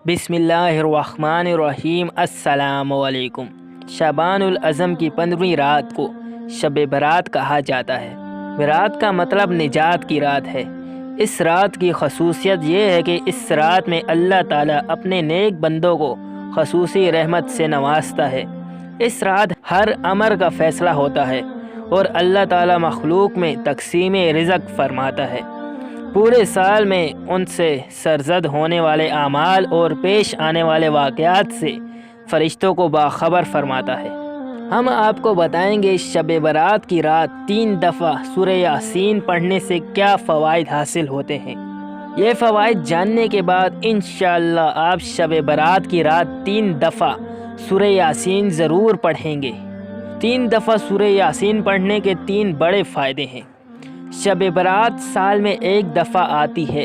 بسم اللہ الرحمن الرحیم۔ السلام علیکم۔ شعبان الاعظم کی 15ویں رات کو شب برات کہا جاتا ہے۔ برات کا مطلب نجات کی رات ہے۔ اس رات کی خصوصیت یہ ہے کہ اس رات میں اللہ تعالیٰ اپنے نیک بندوں کو خصوصی رحمت سے نوازتا ہے۔ اس رات ہر امر کا فیصلہ ہوتا ہے اور اللہ تعالیٰ مخلوق میں تقسیم رزق فرماتا ہے۔ پورے سال میں ان سے سرزد ہونے والے اعمال اور پیش آنے والے واقعات سے فرشتوں کو باخبر فرماتا ہے۔ ہم آپ کو بتائیں گے شب برات کی رات 3 دفعہ سورہ یاسین پڑھنے سے کیا فوائد حاصل ہوتے ہیں۔ یہ فوائد جاننے کے بعد انشاءاللہ آپ شب برات کی رات 3 دفعہ سورہ یاسین ضرور پڑھیں گے۔ 3 دفعہ سورہ یاسین پڑھنے کے 3 بڑے فائدے ہیں۔ شب برات سال میں 1 دفعہ آتی ہے،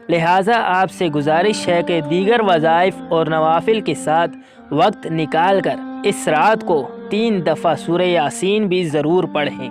لہٰذا آپ سے گزارش ہے کہ دیگر وظائف اور نوافل کے ساتھ وقت نکال کر اس رات کو 3 دفعہ سورہ یاسین بھی ضرور پڑھیں۔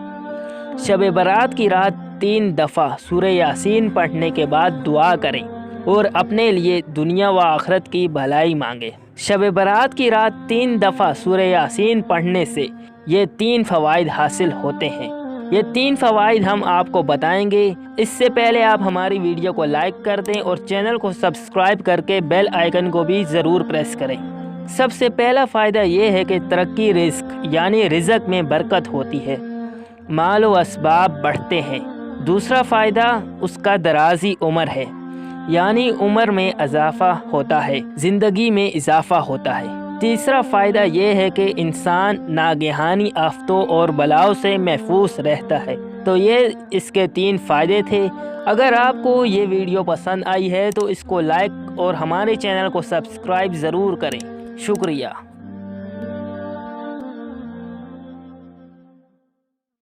شب برات کی رات 3 دفعہ سورہ یاسین پڑھنے کے بعد دعا کریں اور اپنے لیے دنیا و آخرت کی بھلائی مانگیں۔ شب برات کی رات 3 دفعہ سورہ یاسین پڑھنے سے یہ 3 فوائد حاصل ہوتے ہیں۔ یہ 3 فوائد ہم آپ کو بتائیں گے۔ اس سے پہلے آپ ہماری ویڈیو کو لائک کر دیں اور چینل کو سبسکرائب کر کے بیل آئیکن کو بھی ضرور پریس کریں۔ سب سے پہلا فائدہ یہ ہے کہ ترقی رزق یعنی رزق میں برکت ہوتی ہے، مال و اسباب بڑھتے ہیں۔ دوسرا فائدہ اس کا درازی عمر ہے، یعنی عمر میں اضافہ ہوتا ہے، زندگی میں اضافہ ہوتا ہے۔ تیسرا فائدہ یہ ہے کہ انسان ناگہانی آفتوں اور بلاؤں سے محفوظ رہتا ہے۔ تو یہ اس کے 3 فائدے تھے۔ اگر آپ کو یہ ویڈیو پسند آئی ہے تو اس کو لائک اور ہمارے چینل کو سبسکرائب ضرور کریں۔ شکریہ۔